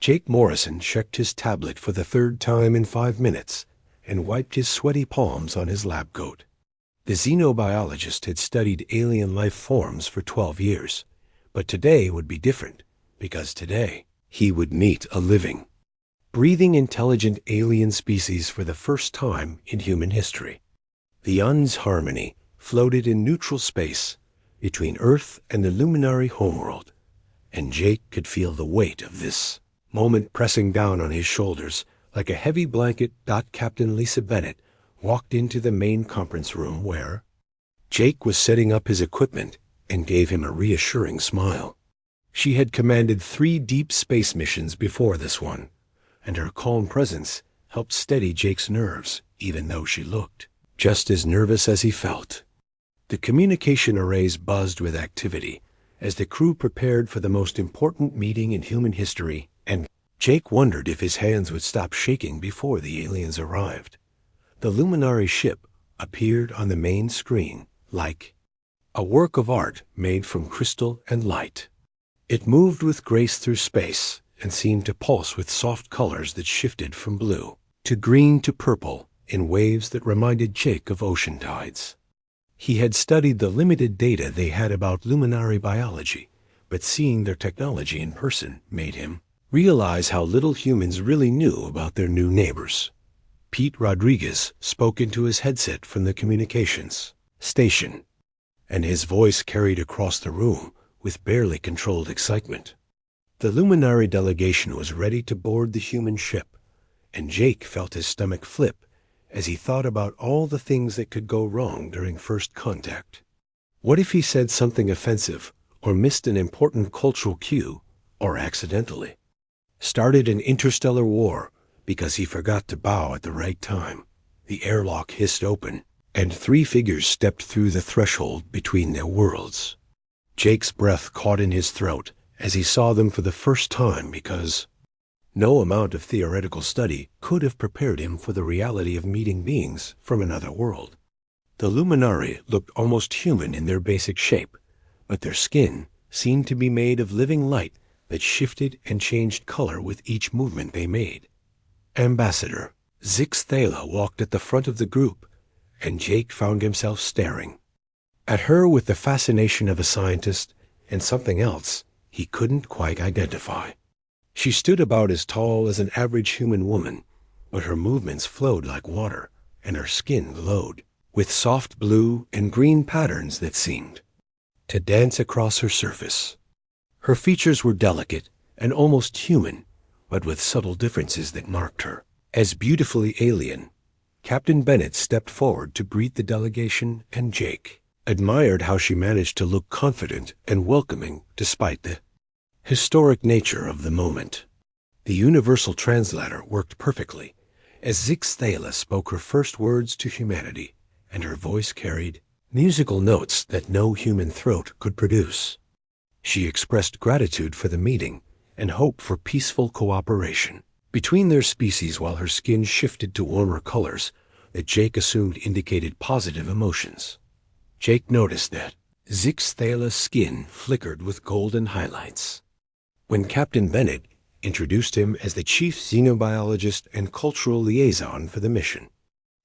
Jake Morrison checked his tablet for the third time in 5 minutes and wiped his sweaty palms on his lab coat. The xenobiologist had studied alien life forms for 12 years, but today would be different, because today he would meet a living, breathing intelligent alien species for the first time in human history. The UN's harmony floated in neutral space between Earth and the luminary homeworld, and Jake could feel the weight of this moment pressing down on his shoulders like a heavy blanket. Captain Lisa Bennett walked into the main conference room where Jake was setting up his equipment and gave him a reassuring smile. She had commanded 3 deep space missions before this one, and her calm presence helped steady Jake's nerves, even though she looked just as nervous as he felt. The communication arrays buzzed with activity as the crew prepared for the most important meeting in human history, and Jake wondered if his hands would stop shaking before the aliens arrived. The luminary ship appeared on the main screen like a work of art made from crystal and light. It moved with grace through space and seemed to pulse with soft colors that shifted from blue to green to purple in waves that reminded Jake of ocean tides. He had studied the limited data they had about luminary biology, but seeing their technology in person made him realize how little humans really knew about their new neighbors. Pete Rodriguez spoke into his headset from the communications station, and his voice carried across the room with barely controlled excitement. The luminary delegation was ready to board the human ship, and Jake felt his stomach flip as he thought about all the things that could go wrong during first contact. What if he said something offensive, or missed an important cultural cue, or accidentally started an interstellar war because he forgot to bow at the right time? The airlock hissed open, and 3 figures stepped through the threshold between their worlds. Jake's breath caught in his throat as he saw them for the first time, because no amount of theoretical study could have prepared him for the reality of meeting beings from another world. The luminari looked almost human in their basic shape, but their skin seemed to be made of living light that shifted and changed color with each movement they made. Ambassador Zix Thala walked at the front of the group, and Jake found himself staring at her with the fascination of a scientist and something else he couldn't quite identify. She stood about as tall as an average human woman, but her movements flowed like water, and her skin glowed with soft blue and green patterns that seemed to dance across her surface. Her features were delicate and almost human, but with subtle differences that marked her as beautifully alien. Captain Bennett stepped forward to greet the delegation, and Jake admired how she managed to look confident and welcoming despite the historic nature of the moment. The universal translator worked perfectly as Zix Thala spoke her first words to humanity, and her voice carried musical notes that no human throat could produce. She expressed gratitude for the meeting and hope for peaceful cooperation between their species, while her skin shifted to warmer colors that Jake assumed indicated positive emotions. Jake noticed that Zix Thala's skin flickered with golden highlights when Captain Bennett introduced him as the chief xenobiologist and cultural liaison for the mission.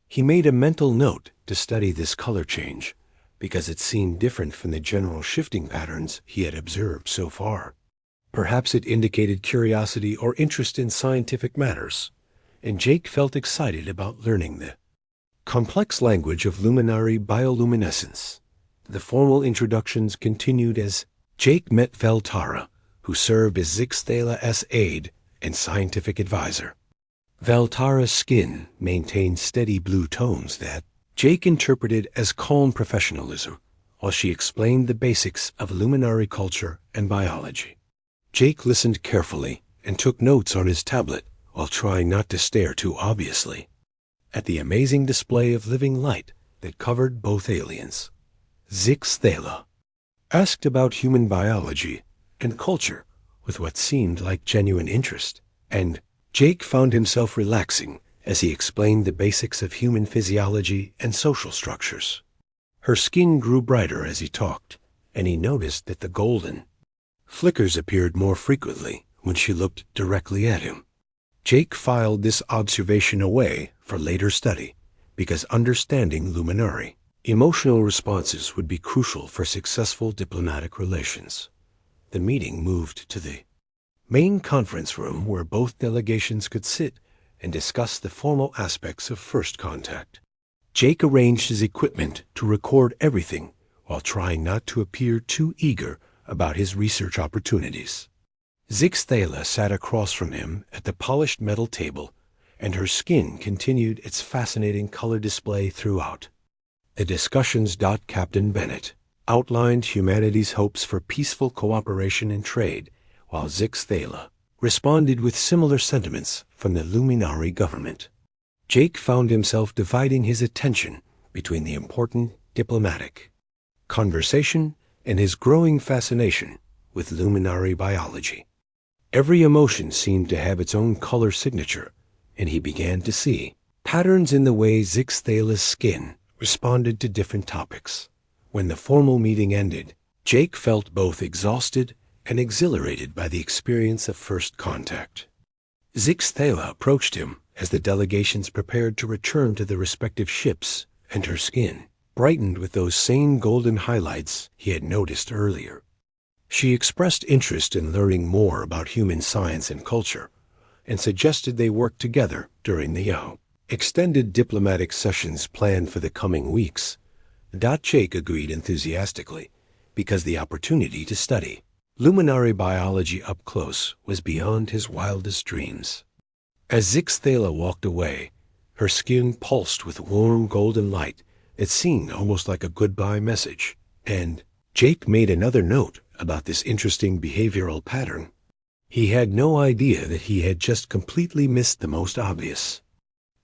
He made a mental note to study this color change because it seemed different from the general shifting patterns he had observed so far. Perhaps it indicated curiosity or interest in scientific matters, and Jake felt excited about learning the complex language of luminary bioluminescence. The formal introductions continued as Jake met Veltara, who served as Zix Thala's aide and scientific advisor. Veltara's skin maintained steady blue tones that Jake interpreted as calm professionalism, while she explained the basics of luminary culture and biology. Jake listened carefully and took notes on his tablet while trying not to stare too obviously at the amazing display of living light that covered both aliens. Zix Thala asked about human biology and culture with what seemed like genuine interest, and Jake found himself relaxing as he explained the basics of human physiology and social structures. Her skin grew brighter as he talked, and he noticed that the golden flickers appeared more frequently when she looked directly at him. Jake filed this observation away for later study because understanding Luminari emotional responses would be crucial for successful diplomatic relations. The meeting moved to the main conference room where both delegations could sit and discuss the formal aspects of first contact. Jake arranged his equipment to record everything while trying not to appear too eager about his research opportunities. Zixthala sat across from him at the polished metal table, and her skin continued its fascinating color display throughout. The discussions. Captain Bennett outlined humanity's hopes for peaceful cooperation and trade, while Zixthala responded with similar sentiments from the Luminari government. Jake found himself dividing his attention between the important diplomatic conversation and his growing fascination with Luminari biology. Every emotion seemed to have its own color signature, and he began to see patterns in the way Zixthala's skin responded to different topics. When the formal meeting ended, Jake felt both exhausted and exhilarated by the experience of first contact. Zixthala approached him as the delegations prepared to return to their respective ships, and her skin brightened with those same golden highlights he had noticed earlier. She expressed interest in learning more about human science and culture, and suggested they work together during the extended diplomatic sessions planned for the coming weeks. Jake agreed enthusiastically, because the opportunity to study Luminari biology up close was beyond his wildest dreams. As Zixthala walked away, her skin pulsed with warm golden light that seemed almost like a goodbye message, and Jake made another note about this interesting behavioral pattern. He had no idea that he had just completely missed the most obvious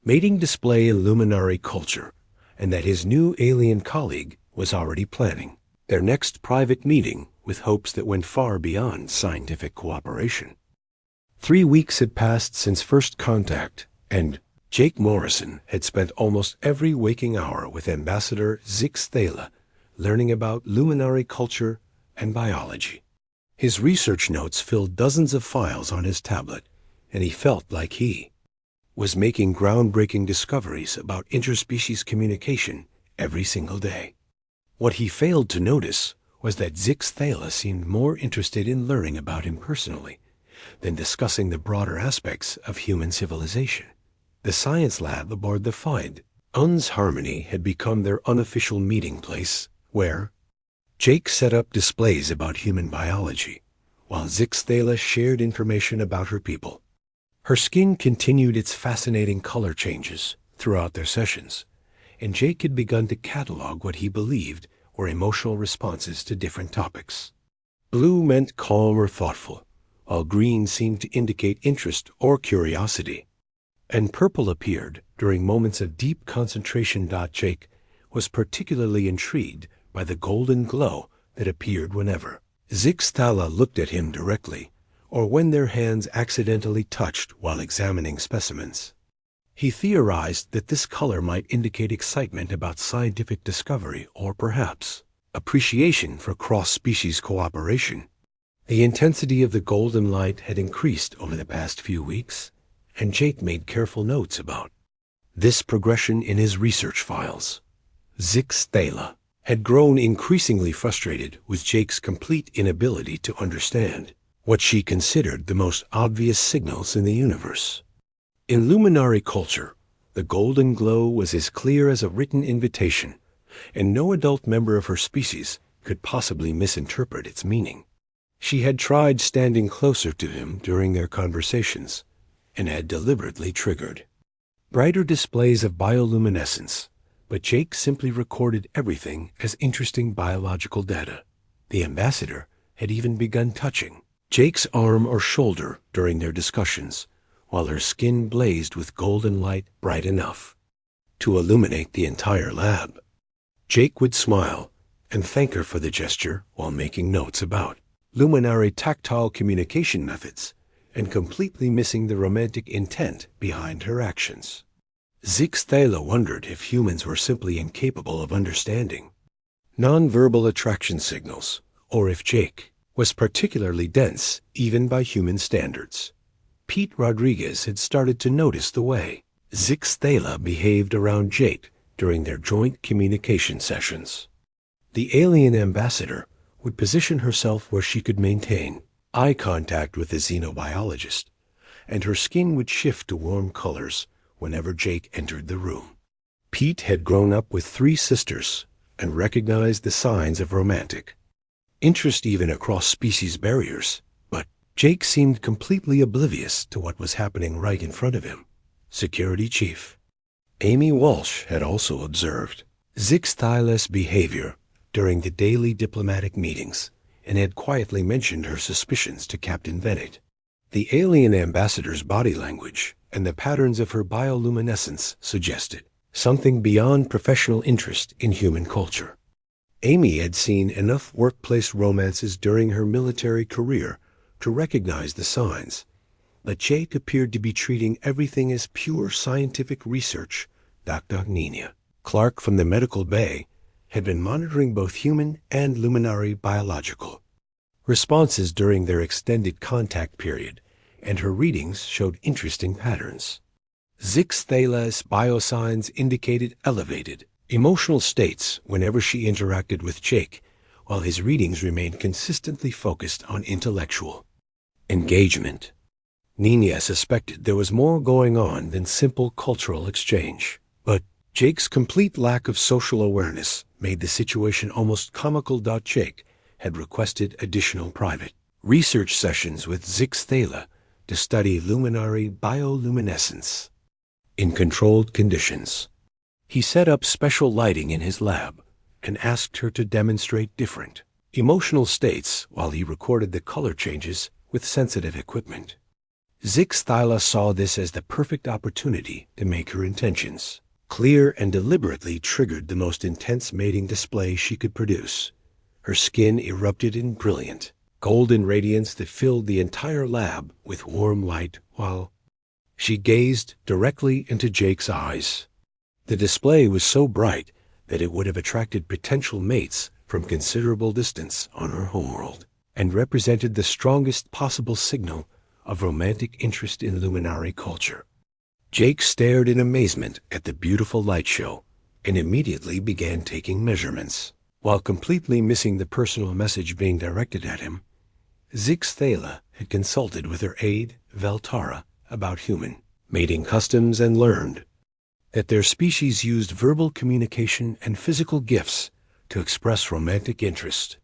mating display in Luminari culture, and that his new alien colleague was already planning their next private meeting with hopes that went far beyond scientific cooperation. 3 weeks had passed since first contact, and Jake Morrison had spent almost every waking hour with Ambassador Zixthala learning about Luminari culture and biology. His research notes filled dozens of files on his tablet, and he felt like he was making groundbreaking discoveries about interspecies communication every single day. What he failed to notice was that Zixthala seemed more interested in learning about him personally than discussing the broader aspects of human civilization. The science lab aboard the Find Uns Harmony had become their unofficial meeting place, where Jake set up displays about human biology, while Zixthala shared information about her people. Her skin continued its fascinating color changes throughout their sessions, and Jake had begun to catalog what he believed were emotional responses to different topics. Blue meant calm or thoughtful, while green seemed to indicate interest or curiosity, and purple appeared during moments of deep concentration. Jake was particularly intrigued by the golden glow that appeared whenever Zixthala looked at him directly, or when their hands accidentally touched while examining specimens. He theorized that this color might indicate excitement about scientific discovery or perhaps appreciation for cross-species cooperation. The intensity of the golden light had increased over the past few weeks, and Jake made careful notes about this progression in his research files. Zixthala had grown increasingly frustrated with Jake's complete inability to understand what she considered the most obvious signals in the universe. In Luminari culture, the golden glow was as clear as a written invitation, and no adult member of her species could possibly misinterpret its meaning. She had tried standing closer to him during their conversations, and had deliberately triggered brighter displays of bioluminescence, but Jake simply recorded everything as interesting biological data. The ambassador had even begun touching Jake's arm or shoulder during their discussions, while her skin blazed with golden light bright enough to illuminate the entire lab. Jake would smile and thank her for the gesture while making notes about Luminari tactile communication methods and completely missing the romantic intent behind her actions. Zixthala wondered if humans were simply incapable of understanding nonverbal attraction signals, or if Jake was particularly dense, even by human standards. Pete Rodriguez had started to notice the way Zixthala behaved around Jake during their joint communication sessions. The alien ambassador would position herself where she could maintain eye contact with the xenobiologist, and her skin would shift to warm colors whenever Jake entered the room. Pete had grown up with 3 sisters and recognized the signs of romantic interest even across species barriers, but Jake seemed completely oblivious to what was happening right in front of him. Security Chief Amy Walsh had also observed Zixthala's behavior during the daily diplomatic meetings and had quietly mentioned her suspicions to Captain Bennett. The alien ambassador's body language and the patterns of her bioluminescence suggested something beyond professional interest in human culture. Amy had seen enough workplace romances during her military career to recognize the signs, but Jake appeared to be treating everything as pure scientific research. Dr. Nina Clark from the medical bay had been monitoring both human and luminary biological responses during their extended contact period, and her readings showed interesting patterns. Zixthala's biosigns indicated elevated emotional states whenever she interacted with Jake, while his readings remained consistently focused on intellectual engagement. Nina suspected there was more going on than simple cultural exchange, but Jake's complete lack of social awareness made the situation almost comical. Jake had requested additional private research sessions with Zixthala to study luminary bioluminescence in controlled conditions. He set up special lighting in his lab and asked her to demonstrate different emotional states while he recorded the color changes with sensitive equipment. Zixthala saw this as the perfect opportunity to make her intentions clear and deliberately triggered the most intense mating display she could produce. Her skin erupted in brilliant, golden radiance that filled the entire lab with warm light while she gazed directly into Jake's eyes. The display was so bright that it would have attracted potential mates from considerable distance on her homeworld, and represented the strongest possible signal of romantic interest in luminary culture. Jake stared in amazement at the beautiful light show and immediately began taking measurements. While completely missing the personal message being directed at him, Zixthala had consulted with her aide, Veltara, about human mating customs and learned that their species used verbal communication and physical gifts to express romantic interest.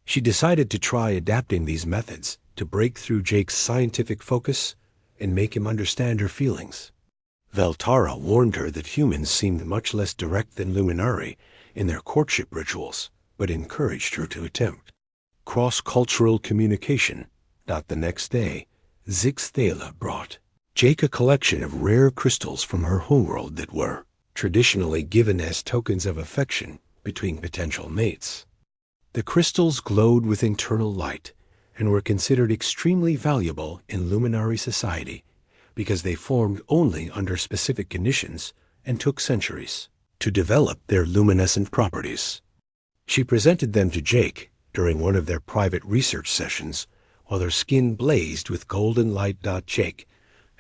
She decided to try adapting these methods to break through Jake's scientific focus and make him understand her feelings. Veltara warned her that humans seemed much less direct than luminari in their courtship rituals, but encouraged her to attempt cross-cultural communication. The next day, Zixthala brought Jake a collection of rare crystals from her homeworld that were traditionally given as tokens of affection between potential mates. The crystals glowed with internal light and were considered extremely valuable in luminary society because they formed only under specific conditions and took centuries to develop their luminescent properties. She presented them to Jake during one of their private research sessions while her skin blazed with golden light. Jake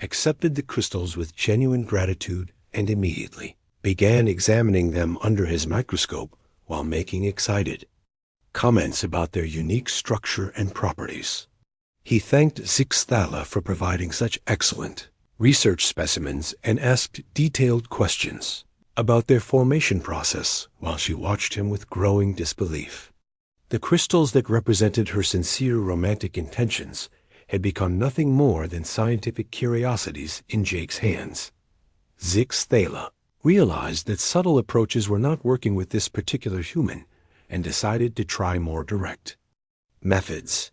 accepted the crystals with genuine gratitude and immediately began examining them under his microscope while making excited comments about their unique structure and properties. He thanked Zixthala for providing such excellent research specimens and asked detailed questions about their formation process while she watched him with growing disbelief. The crystals that represented her sincere romantic intentions had become nothing more than scientific curiosities in Jake's hands. Zixthala realized that subtle approaches were not working with this particular human and decided to try more direct methods.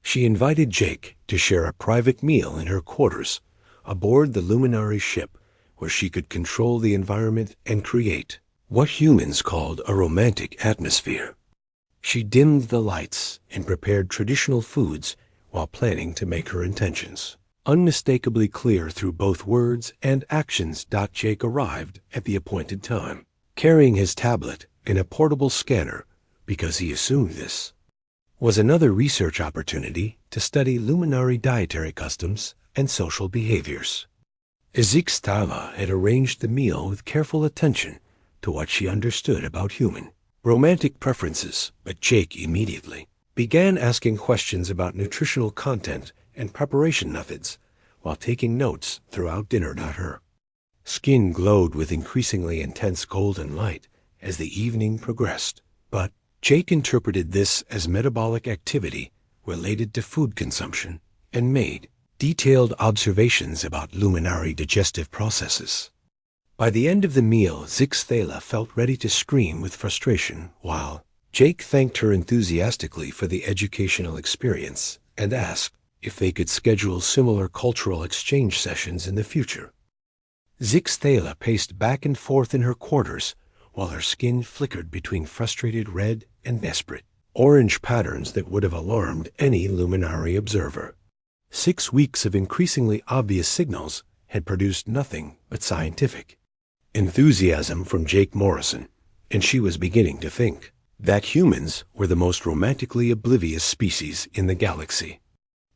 She invited Jake to share a private meal in her quarters aboard the luminary ship where she could control the environment and create what humans called a romantic atmosphere. She dimmed the lights and prepared traditional foods while planning to make her intentions unmistakably clear through both words and actions. Jake arrived at the appointed time, carrying his tablet and a portable scanner because he assumed this was another research opportunity to study luminary dietary customs and social behaviors. Zixtala had arranged the meal with careful attention to what she understood about human romantic preferences, but Jake immediately began asking questions about nutritional content and preparation methods while taking notes throughout dinner. Her skin glowed with increasingly intense golden light as the evening progressed, but Jake interpreted this as metabolic activity related to food consumption and made detailed observations about luminary digestive processes. By the end of the meal, Zixthala felt ready to scream with frustration, while Jake thanked her enthusiastically for the educational experience and asked if they could schedule similar cultural exchange sessions in the future. Zixthala paced back and forth in her quarters while her skin flickered between frustrated red and desperate orange patterns that would have alarmed any luminary observer. 6 weeks of increasingly obvious signals had produced nothing but scientific enthusiasm from Jake Morrison, and she was beginning to think that humans were the most romantically oblivious species in the galaxy.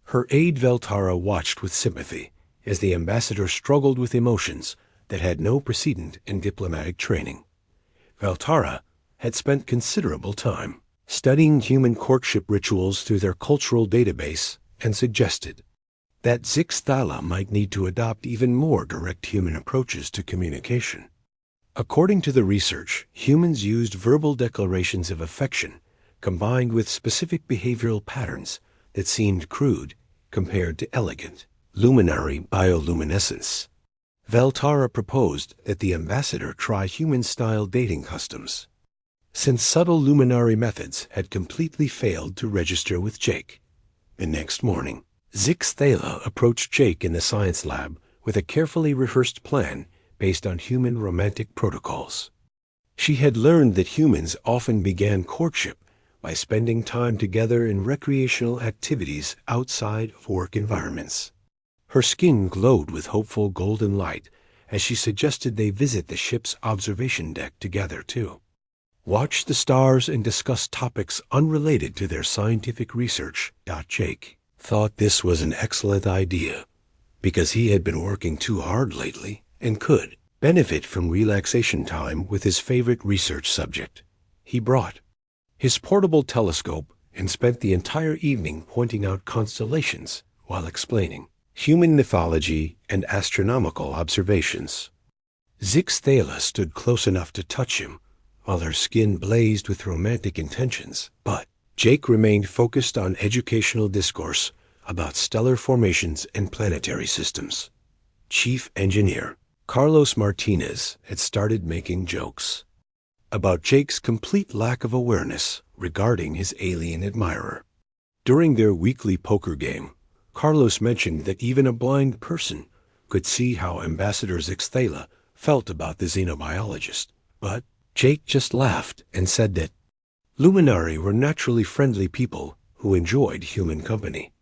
Her aide Veltara watched with sympathy as the ambassador struggled with emotions that had no precedent in diplomatic training. Veltara had spent considerable time studying human courtship rituals through their cultural database and suggested that Zixthala might need to adopt even more direct human approaches to communication. According to the research, humans used verbal declarations of affection combined with specific behavioral patterns that seemed crude compared to elegant, luminary bioluminescence. Veltara proposed that the ambassador try human-style dating customs. Since subtle luminary methods had completely failed to register with Jake, the next morning, Zixthala approached Jake in the science lab with a carefully rehearsed plan based on human romantic protocols. She had learned that humans often began courtship by spending time together in recreational activities outside of work environments. Her skin glowed with hopeful golden light as she suggested they visit the ship's observation deck together too. Watch the stars and discuss topics unrelated to their scientific research. Jake thought this was an excellent idea because he had been working too hard lately and could benefit from relaxation time with his favorite research subject. He brought his portable telescope and spent the entire evening pointing out constellations while explaining human mythology and astronomical observations. Zixthala stood close enough to touch him while her skin blazed with romantic intentions, but Jake remained focused on educational discourse about stellar formations and planetary systems. Chief Engineer Carlos Martinez had started making jokes about Jake's complete lack of awareness regarding his alien admirer. During their weekly poker game, Carlos mentioned that even a blind person could see how Ambassador Zixthala felt about the xenobiologist, but Jake just laughed and said that Luminari were naturally friendly people who enjoyed human company.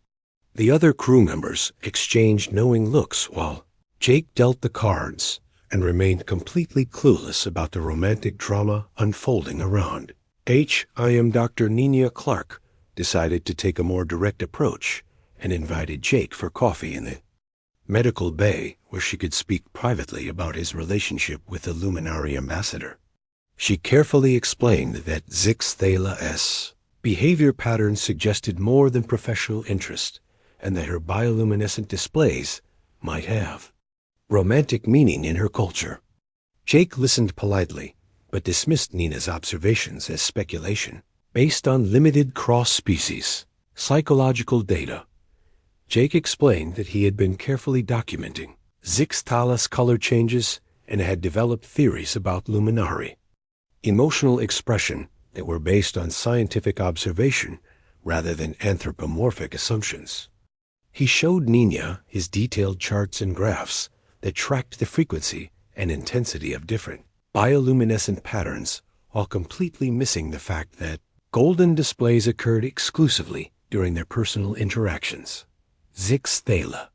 The other crew members exchanged knowing looks while Jake dealt the cards and remained completely clueless about the romantic drama unfolding around. I am Dr. Nina Clark decided to take a more direct approach and invited Jake for coffee in the medical bay where she could speak privately about his relationship with the Luminari ambassador. She carefully explained that Zixthala's behavior patterns suggested more than professional interest and that her bioluminescent displays might have romantic meaning in her culture. Jake listened politely, but dismissed Nina's observations as speculation based on limited cross-species psychological data. Jake explained that he had been carefully documenting Zixthala's color changes and had developed theories about Luminari, emotional expression that were based on scientific observation rather than anthropomorphic assumptions. He showed Nina his detailed charts and graphs that tracked the frequency and intensity of different bioluminescent patterns while completely missing the fact that golden displays occurred exclusively during their personal interactions. Zixthala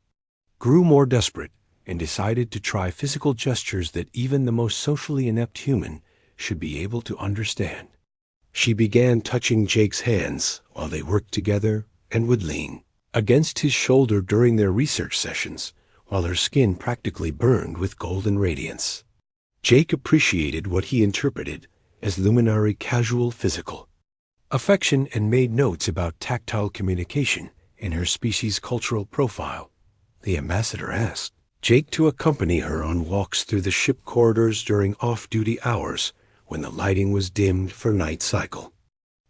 grew more desperate and decided to try physical gestures that even the most socially inept human should be able to understand. She began touching Jake's hands while they worked together and would lean against his shoulder during their research sessions, while her skin practically burned with golden radiance. Jake appreciated what he interpreted as luminary casual physical affection and made notes about tactile communication in her species' cultural profile. The ambassador asked Jake to accompany her on walks through the ship corridors during off-duty hours when the lighting was dimmed for night cycle.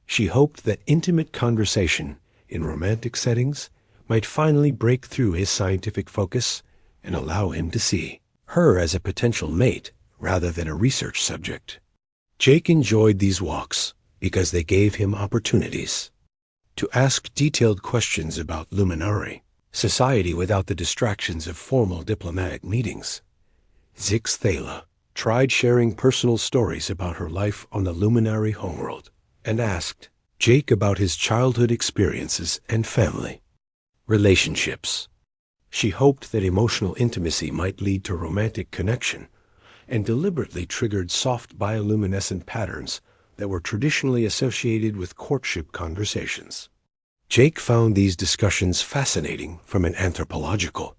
She hoped that intimate conversation in romantic settings might finally break through his scientific focus and allow him to see her as a potential mate rather than a research subject. Jake enjoyed these walks because they gave him opportunities to ask detailed questions about Luminari, society without the distractions of formal diplomatic meetings. Zix Thala tried sharing personal stories about her life on the Luminari homeworld and asked Jake about his childhood experiences and family relationships. She hoped that emotional intimacy might lead to romantic connection and deliberately triggered soft bioluminescent patterns that were traditionally associated with courtship conversations. Jake found these discussions fascinating from an anthropological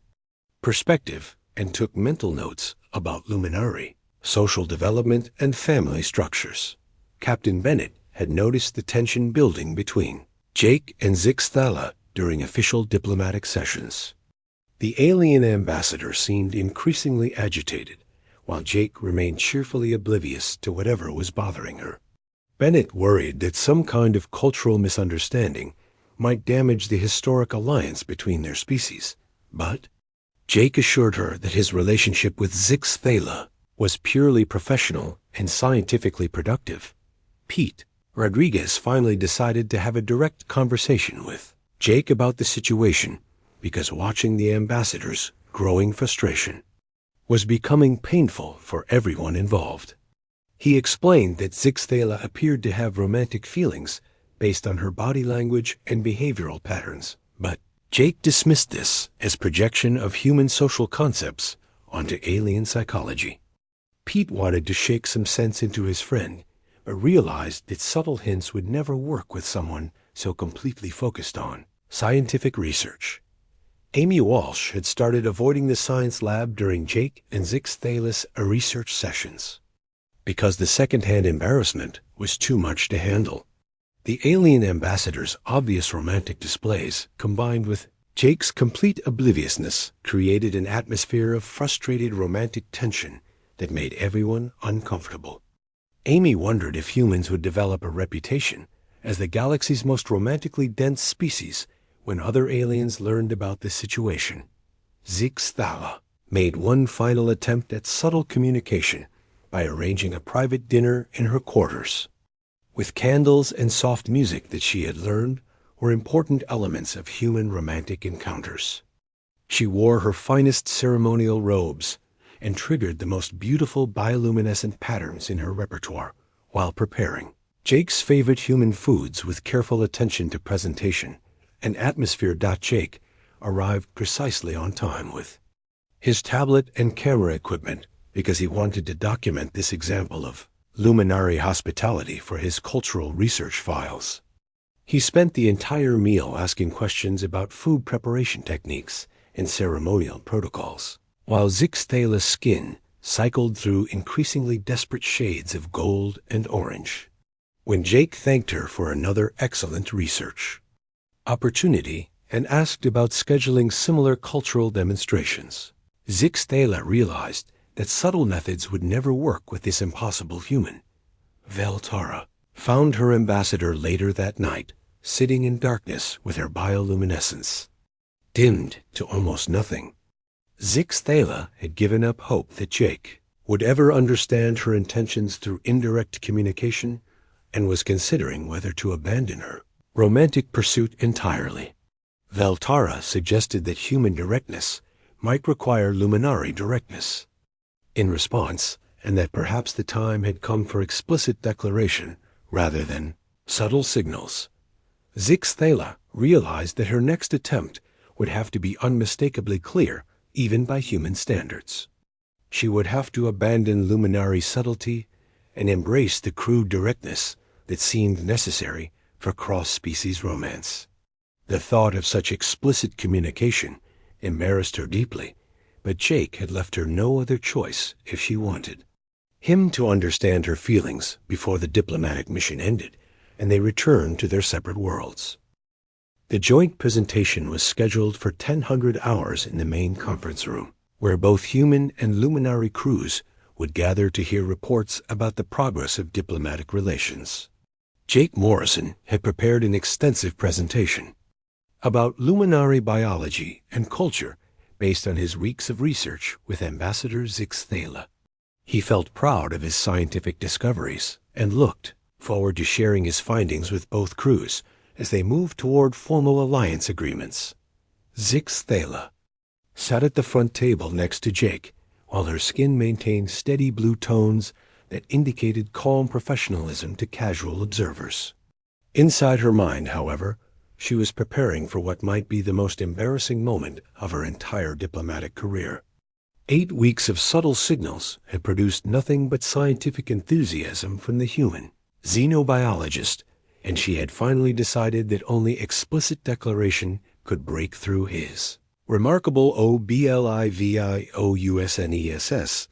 perspective and took mental notes about Luminari, social development, and family structures. Captain Bennett had noticed the tension building between Jake and Zix Thala during official diplomatic sessions. The alien ambassador seemed increasingly agitated, while Jake remained cheerfully oblivious to whatever was bothering her. Bennett worried that some kind of cultural misunderstanding might damage the historic alliance between their species, but Jake assured her that his relationship with Zix Thala was purely professional and scientifically productive. Pete Rodriguez finally decided to have a direct conversation with Jake about the situation because watching the ambassador's growing frustration was becoming painful for everyone involved. He explained that Zix Thala appeared to have romantic feelings based on her body language and behavioral patterns, but Jake dismissed this as projection of human social concepts onto alien psychology. Pete wanted to shake some sense into his friend, but realized that subtle hints would never work with someone so completely focused on scientific research. Amy Walsh had started avoiding the science lab during Jake and Zix Thala's research sessions because the second-hand embarrassment was too much to handle. The alien ambassador's obvious romantic displays, combined with Jake's complete obliviousness, created an atmosphere of frustrated romantic tension that made everyone uncomfortable. Amy wondered if humans would develop a reputation as the galaxy's most romantically dense species when other aliens learned about the situation. Zix Thala made one final attempt at subtle communication by arranging a private dinner in her quarters. With candles and soft music that she had learned were important elements of human romantic encounters. She wore her finest ceremonial robes and triggered the most beautiful bioluminescent patterns in her repertoire while preparing Jake's favorite human foods with careful attention to presentation, and atmosphere. Jake arrived precisely on time with his tablet and camera equipment because he wanted to document this example of luminary hospitality for his cultural research files. He spent the entire meal asking questions about food preparation techniques and ceremonial protocols, while Zix Thala's skin cycled through increasingly desperate shades of gold and orange. When Jake thanked her for another excellent research opportunity and asked about scheduling similar cultural demonstrations, Zix Thala realized that subtle methods would never work with this impossible human. Veltara found her ambassador later that night, sitting in darkness with her bioluminescence dimmed to almost nothing. Zix Thala had given up hope that Jake would ever understand her intentions through indirect communication and was considering whether to abandon her romantic pursuit entirely. Veltara suggested that human directness might require luminary directness in response, and that perhaps the time had come for explicit declaration rather than subtle signals. Zix Thala realized that her next attempt would have to be unmistakably clear, even by human standards. She would have to abandon luminary subtlety and embrace the crude directness that seemed necessary for cross-species romance. The thought of such explicit communication embarrassed her deeply, but Jake had left her no other choice if she wanted him to understand her feelings before the diplomatic mission ended, and they returned to their separate worlds. The joint presentation was scheduled for 1000 hours in the main conference room, where both human and luminary crews would gather to hear reports about the progress of diplomatic relations. Jake Morrison had prepared an extensive presentation about luminary biology and culture based on his weeks of research with Ambassador Zix Thala. He felt proud of his scientific discoveries and looked forward to sharing his findings with both crews as they moved toward formal alliance agreements. Zix Thala sat at the front table next to Jake, while her skin maintained steady blue tones that indicated calm professionalism to casual observers. Inside her mind, however, she was preparing for what might be the most embarrassing moment of her entire diplomatic career. 8 weeks of subtle signals had produced nothing but scientific enthusiasm from the human xenobiologist, and she had finally decided that only explicit declaration could break through his remarkable OBLIVIOUSNESS.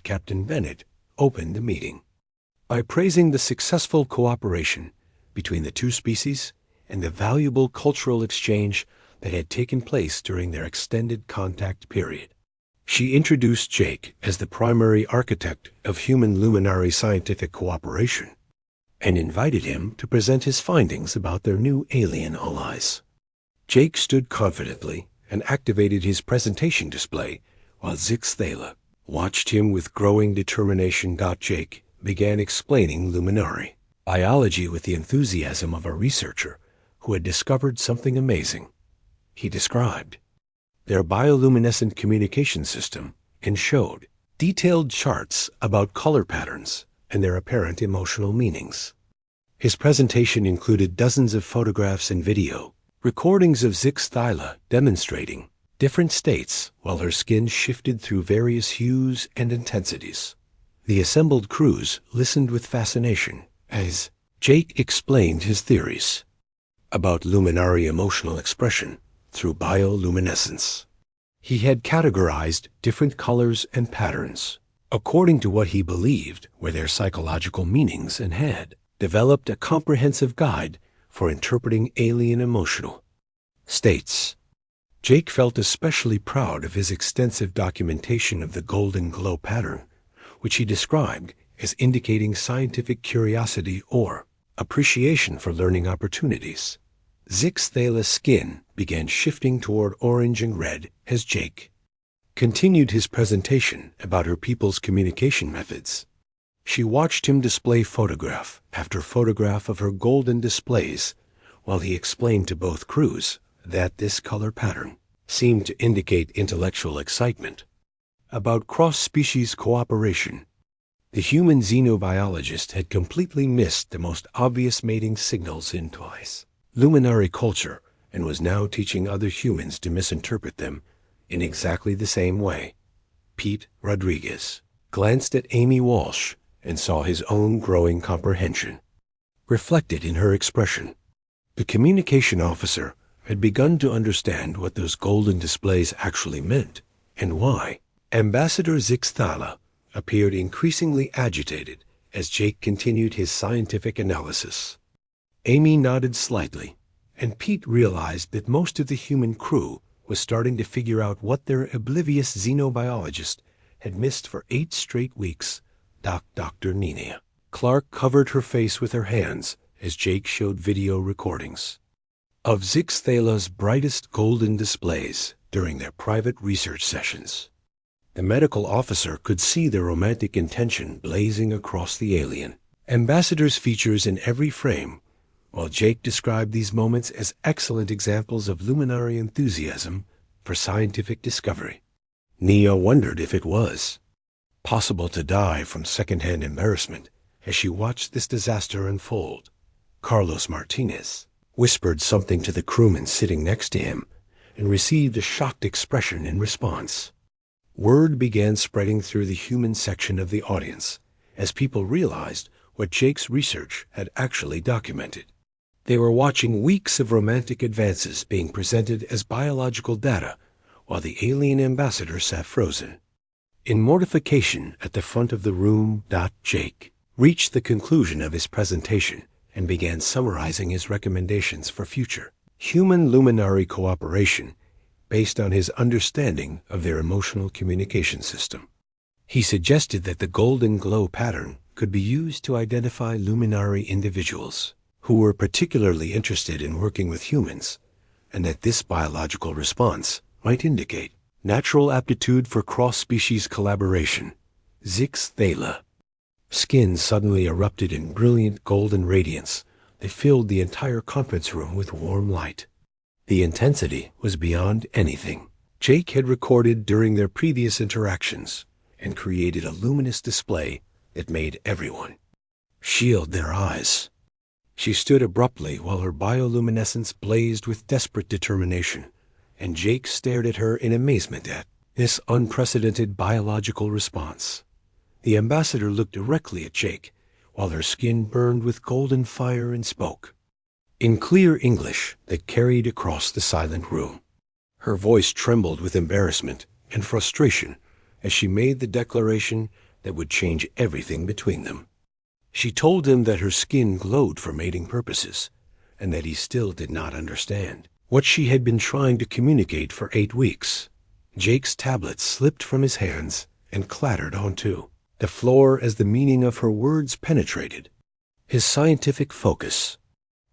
Captain Bennett opened the meeting by praising the successful cooperation between the two species and the valuable cultural exchange that had taken place during their extended contact period. She introduced Jake as the primary architect of human luminary scientific cooperation and invited him to present his findings about their new alien allies. Jake stood confidently and activated his presentation display while Zix Thala watched him with growing determination. Jake began explaining luminary biology with the enthusiasm of a researcher who had discovered something amazing. He described their bioluminescent communication system and showed detailed charts about color patterns and their apparent emotional meanings. His presentation included dozens of photographs and video recordings of Zix Thala demonstrating different states while her skin shifted through various hues and intensities. The assembled crews listened with fascination as Jake explained his theories about luminary emotional expression through bioluminescence. He had categorized different colors and patterns according to what he believed were their psychological meanings and had developed a comprehensive guide for interpreting alien emotional states. Jake felt especially proud of his extensive documentation of the golden glow pattern, which he described as indicating scientific curiosity or appreciation for learning opportunities. Zix Thala's skin began shifting toward orange and red as Jake continued his presentation about her people's communication methods. She watched him display photograph after photograph of her golden displays while he explained to both crews that this color pattern seemed to indicate intellectual excitement about cross-species cooperation. The human xenobiologist had completely missed the most obvious mating signals in twice luminary culture and was now teaching other humans to misinterpret them in exactly the same way. Pete Rodriguez glanced at Amy Walsh and saw his own growing comprehension reflected in her expression. The communication officer had begun to understand what those golden displays actually meant and why. Ambassador Zix Thala appeared increasingly agitated as Jake continued his scientific analysis. Amy nodded slightly, and Pete realized that most of the human crew was starting to figure out what their oblivious xenobiologist had missed for 8 straight weeks. Dr. Nina Clark covered her face with her hands as Jake showed video recordings of Zix Thala's brightest golden displays during their private research sessions. The medical officer could see the romantic intention blazing across the alien ambassador's features in every frame, while Jake described these moments as excellent examples of luminary enthusiasm for scientific discovery. Nia wondered if it was possible to die from secondhand embarrassment as she watched this disaster unfold. Carlos Martinez whispered something to the crewman sitting next to him and received a shocked expression in response. Word began spreading through the human section of the audience as people realized what Jake's research had actually documented. They were watching weeks of romantic advances being presented as biological data, while the alien ambassador sat frozen. In mortification at the front of the room, Jake reached the conclusion of his presentation and began summarizing his recommendations for future human luminary cooperation based on his understanding of their emotional communication system. He suggested that the golden glow pattern could be used to identify luminary individuals who were particularly interested in working with humans, and that this biological response might indicate natural aptitude for cross-species collaboration. Zix Thala. Skin suddenly erupted in brilliant golden radiance. They filled the entire conference room with warm light. The intensity was beyond anything Jake had recorded during their previous interactions, and created a luminous display that made everyone shield their eyes. She stood abruptly while her bioluminescence blazed with desperate determination, and Jake stared at her in amazement at this unprecedented biological response. The ambassador looked directly at Jake, while her skin burned with golden fire and spoke in clear English that carried across the silent room. Her voice trembled with embarrassment and frustration as she made the declaration that would change everything between them. She told him that her skin glowed for mating purposes, and that he still did not understand what she had been trying to communicate for 8 weeks. Jake's tablet slipped from his hands and clattered onto the floor as the meaning of her words penetrated his scientific focus.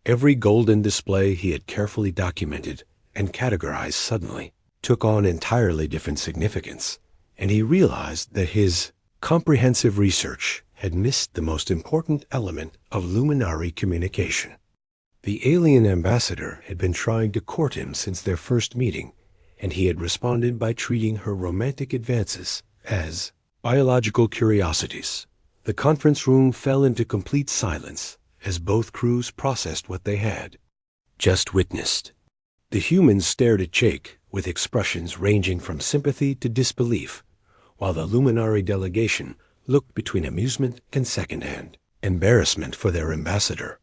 Every golden display he had carefully documented and categorized suddenly took on entirely different significance, and he realized that his comprehensive research had missed the most important element of luminary communication. The alien ambassador had been trying to court him since their first meeting, and he had responded by treating her romantic advances as biological curiosities. The conference room fell into complete silence as both crews processed what they had just witnessed. The humans stared at Jake with expressions ranging from sympathy to disbelief, while the luminary delegation looked between amusement and secondhand embarrassment for their ambassador.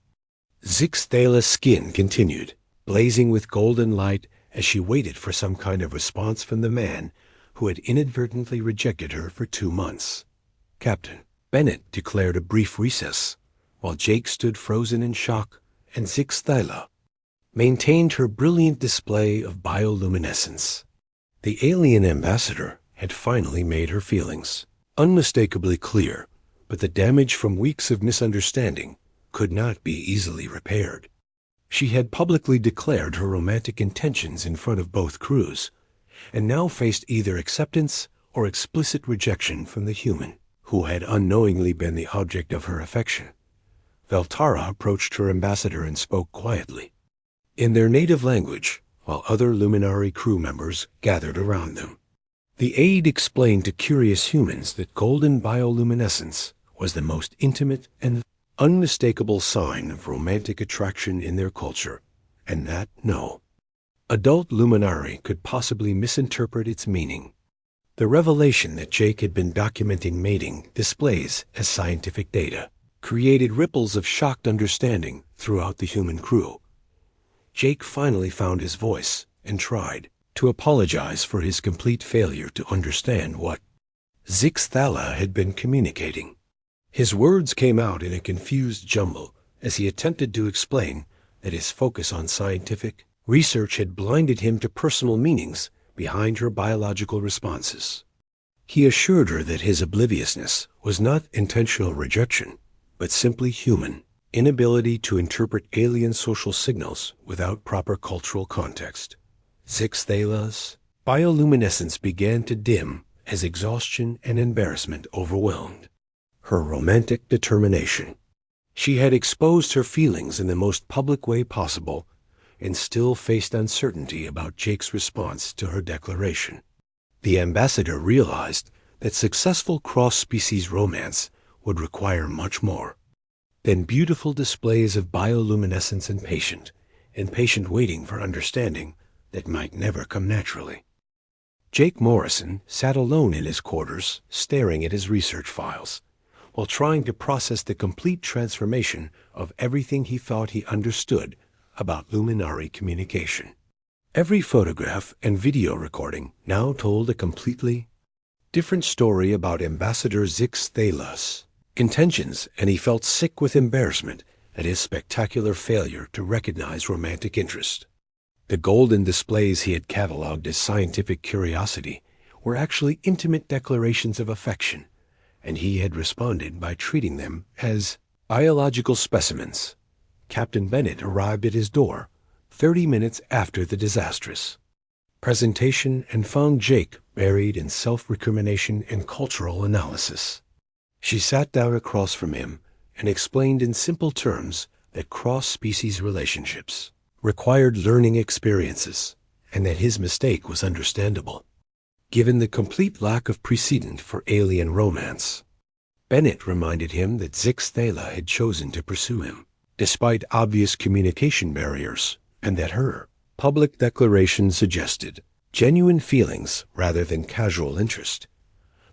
Zix Thala's skin continued, blazing with golden light as she waited for some kind of response from the man who had inadvertently rejected her for 2 months. Captain Bennett declared a brief recess, while Jake stood frozen in shock, and Zix Thala maintained her brilliant display of bioluminescence. The alien ambassador had finally made her feelings unmistakably clear, but the damage from weeks of misunderstanding could not be easily repaired. She had publicly declared her romantic intentions in front of both crews, and now faced either acceptance or explicit rejection from the human who had unknowingly been the object of her affection. Veltara approached her ambassador and spoke quietly in their native language, while other luminary crew members gathered around them. The aide explained to curious humans that golden bioluminescence was the most intimate and unmistakable sign of romantic attraction in their culture, and that no adult luminary could possibly misinterpret its meaning. The revelation that Jake had been documenting mating displays as scientific data created ripples of shocked understanding throughout the human crew. Jake finally found his voice and tried to apologize for his complete failure to understand what Zix Thala had been communicating. His words came out in a confused jumble as he attempted to explain that his focus on scientific research had blinded him to personal meanings behind her biological responses. He assured her that his obliviousness was not intentional rejection, but simply human inability to interpret alien social signals without proper cultural context. Zix Thala's bioluminescence began to dim as exhaustion and embarrassment overwhelmed her romantic determination. She had exposed her feelings in the most public way possible and still faced uncertainty about Jake's response to her declaration. The ambassador realized that successful cross-species romance would require much more than beautiful displays of bioluminescence and patient waiting for understanding that might never come naturally. Jake Morrison sat alone in his quarters, staring at his research files, while trying to process the complete transformation of everything he thought he understood about luminary communication. Every photograph and video recording now told a completely different story about Ambassador Zix Thales' intentions, and he felt sick with embarrassment at his spectacular failure to recognize romantic interest. The golden displays he had catalogued as scientific curiosity were actually intimate declarations of affection, and he had responded by treating them as biological specimens. Captain Bennett arrived at his door 30 minutes after the disastrous presentation and found Jake buried in self-recrimination and cultural analysis. She sat down across from him and explained in simple terms that cross-species relationships required learning experiences, and that his mistake was understandable, given the complete lack of precedent for alien romance. Bennett reminded him that Zix Thales had chosen to pursue him, despite obvious communication barriers, and that her public declaration suggested genuine feelings rather than casual interest.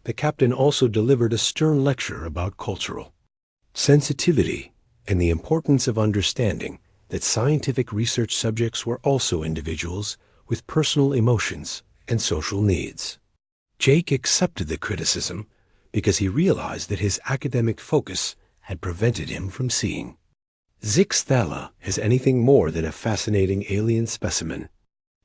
The captain also delivered a stern lecture about cultural sensitivity and the importance of understanding that scientific research subjects were also individuals with personal emotions and social needs. Jake accepted the criticism because he realized that his academic focus had prevented him from seeing Zix Thales as anything more than a fascinating alien specimen.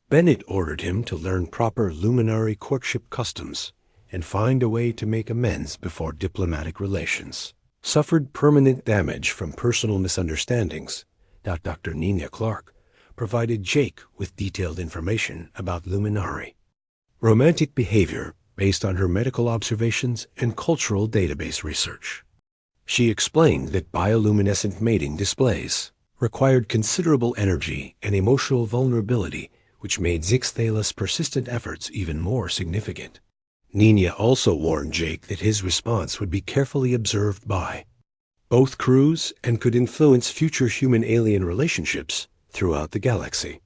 Bennett ordered him to learn proper luminary courtship customs and find a way to make amends before diplomatic relations suffered permanent damage from personal misunderstandings. Dr. Nina Clark provided Jake with detailed information about luminary romantic behavior based on her medical observations and cultural database research. She explained that bioluminescent mating displays required considerable energy and emotional vulnerability, which made Zix Thales' persistent efforts even more significant. Nina also warned Jake that his response would be carefully observed by both crews and could influence future human-alien relationships throughout the galaxy.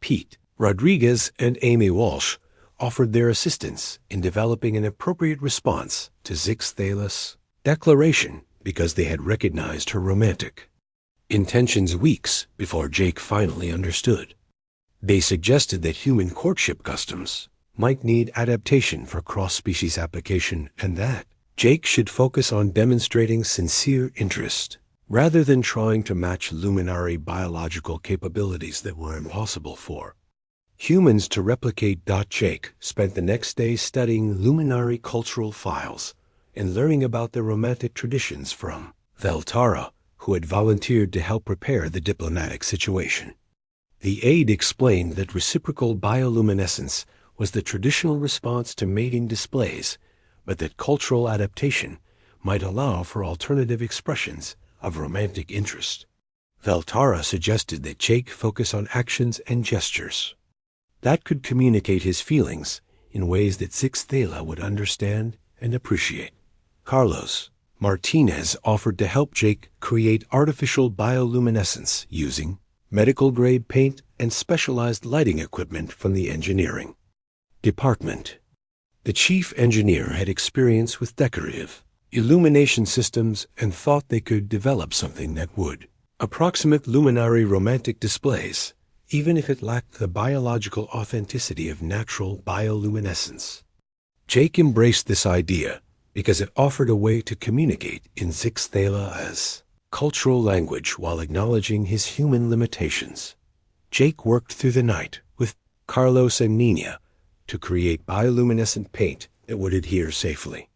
Pete Rodriguez and Amy Walsh offered their assistance in developing an appropriate response to Zix Thales' declaration because they had recognized her romantic intentions weeks before Jake finally understood. They suggested that human courtship customs might need adaptation for cross-species application, and that Jake should focus on demonstrating sincere interest rather than trying to match luminary biological capabilities that were impossible for humans to replicate. Jake spent the next day studying luminary cultural files and learning about their romantic traditions from Veltara, who had volunteered to help prepare the diplomatic situation. The aide explained that reciprocal bioluminescence was the traditional response to mating displays, but that cultural adaptation might allow for alternative expressions of romantic interest. Veltara suggested that Jake focus on actions and gestures that could communicate his feelings in ways that Zix Thales would understand and appreciate. Carlos Martinez offered to help Jake create artificial bioluminescence using medical-grade paint and specialized lighting equipment from the engineering department. The chief engineer had experience with decorative illumination systems and thought they could develop something that would approximate luminary romantic displays, even if it lacked the biological authenticity of natural bioluminescence. Jake embraced this idea because it offered a way to communicate in Zix Thales' cultural language while acknowledging his human limitations. Jake worked through the night with Carlos and Nina to create bioluminescent paint that would adhere safely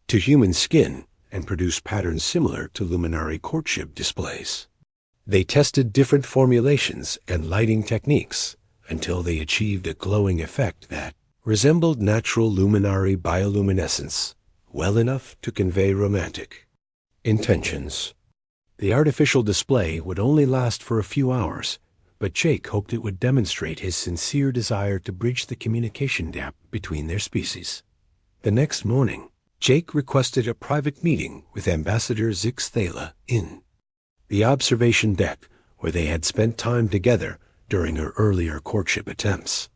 to human skin and produce patterns similar to luminary courtship displays. They tested different formulations and lighting techniques until they achieved a glowing effect that resembled natural luminary bioluminescence well enough to convey romantic intentions. The artificial display would only last for a few hours, but Jake hoped it would demonstrate his sincere desire to bridge the communication gap between their species. The next morning, Jake requested a private meeting with Ambassador Zix Thales in the observation deck where they had spent time together during her earlier courtship attempts.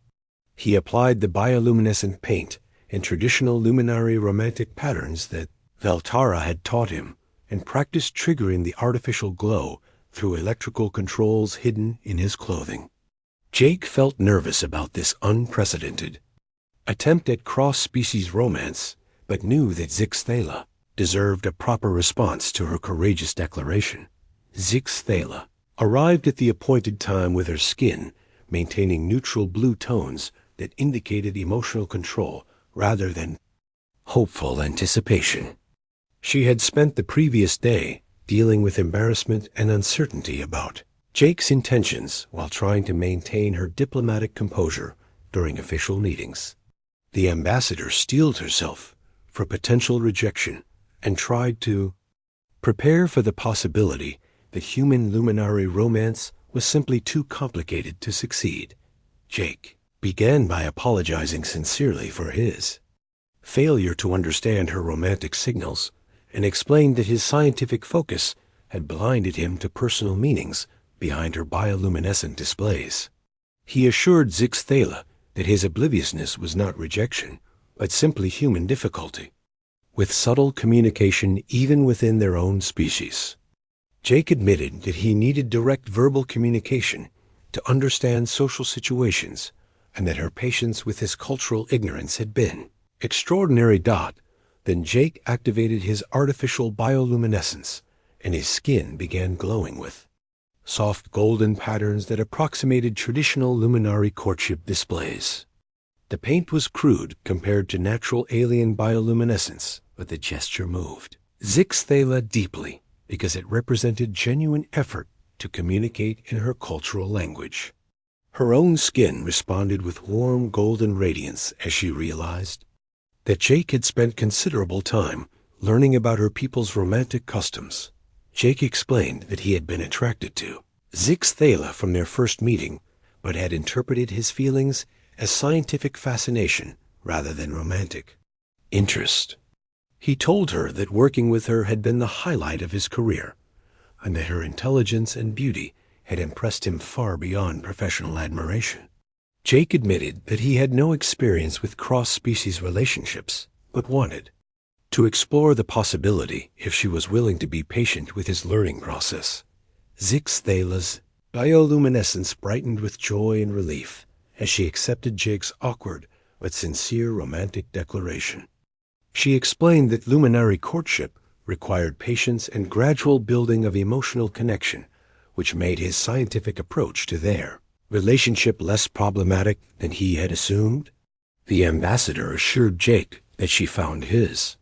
He applied the bioluminescent paint and traditional luminary romantic patterns that Veltara had taught him and practiced triggering the artificial glow through electrical controls hidden in his clothing. Jake felt nervous about this unprecedented attempt at cross-species romance, but knew that Zixthala deserved a proper response to her courageous declaration. Zixthala arrived at the appointed time with her skin maintaining neutral blue tones that indicated emotional control rather than hopeful anticipation. She had spent the previous day dealing with embarrassment and uncertainty about Jake's intentions while trying to maintain her diplomatic composure during official meetings. The ambassador steeled herself for potential rejection and tried to prepare for the possibility that human luminary romance was simply too complicated to succeed. Jake began by apologizing sincerely for his failure to understand her romantic signals and explained that his scientific focus had blinded him to personal meanings behind her bioluminescent displays. He assured Zixthala that his obliviousness was not rejection, but simply human difficulty, with subtle communication even within their own species. Jake admitted that he needed direct verbal communication to understand social situations and that her patience with his cultural ignorance had been extraordinary. Then Jake activated his artificial bioluminescence and his skin began glowing with soft golden patterns that approximated traditional luminary courtship displays. The paint was crude compared to natural alien bioluminescence, but the gesture moved Zixthala deeply because it represented genuine effort to communicate in her cultural language. Her own skin responded with warm golden radiance as she realized that Jake had spent considerable time learning about her people's romantic customs. Jake explained that he had been attracted to Zixthala from their first meeting, but had interpreted his feelings as scientific fascination rather than romantic interest. He told her that working with her had been the highlight of his career, and that her intelligence and beauty had impressed him far beyond professional admiration. Jake admitted that he had no experience with cross-species relationships, but wanted to explore the possibility if she was willing to be patient with his learning process. Zixthala's bioluminescence brightened with joy and relief as she accepted Jake's awkward but sincere romantic declaration. She explained that luminary courtship required patience and gradual building of emotional connection, which made his scientific approach to their relationship less problematic than he had assumed. The ambassador assured Jake that she found his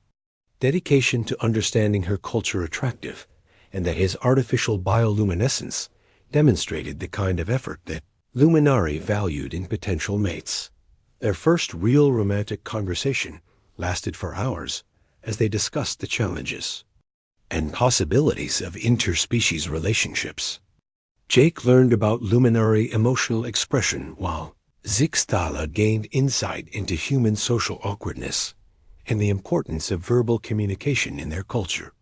dedication to understanding her culture attractive, and that his artificial bioluminescence demonstrated the kind of effort that luminari valued in potential mates. Their first real romantic conversation lasted for hours as they discussed the challenges and possibilities of interspecies relationships. Jake learned about luminary emotional expression while Zixthala gained insight into human social awkwardness and the importance of verbal communication in their culture.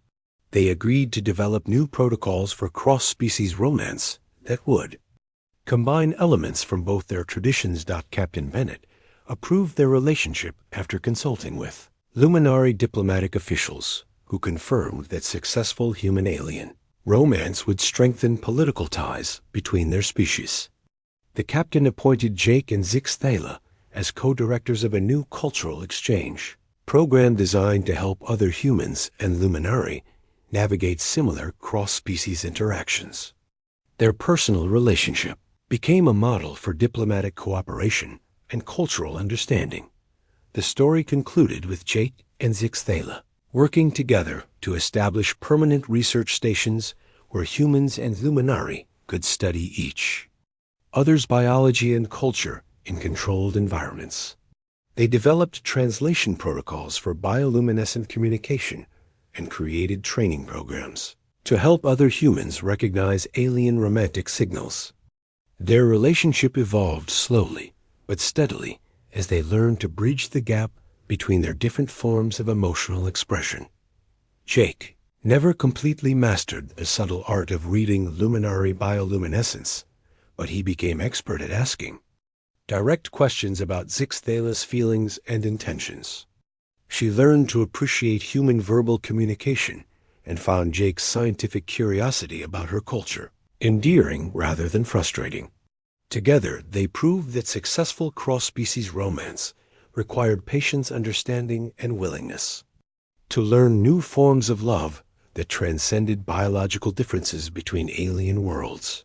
They agreed to develop new protocols for cross-species romance that would combine elements from both their traditions. Captain Bennett approved their relationship after consulting with luminary diplomatic officials who confirmed that successful human-alien romance would strengthen political ties between their species. The captain appointed Jake and Zixthala as co-directors of a new cultural exchange program designed to help other humans and luminari navigate similar cross-species interactions. Their personal relationship became a model for diplomatic cooperation and cultural understanding. The story concluded with Jake and Zixthala working together to establish permanent research stations where humans and luminari could study each other's biology and culture in controlled environments. They developed translation protocols for bioluminescent communication and created training programs to help other humans recognize alien romantic signals. Their relationship evolved slowly but steadily as they learned to bridge the gap between their different forms of emotional expression. Jake never completely mastered the subtle art of reading luminary bioluminescence, but he became expert at asking direct questions about Zixthala's feelings and intentions. She learned to appreciate human verbal communication and found Jake's scientific curiosity about her culture endearing rather than frustrating. Together, they proved that successful cross-species romance required patience, understanding, and willingness to learn new forms of love that transcended biological differences between alien worlds.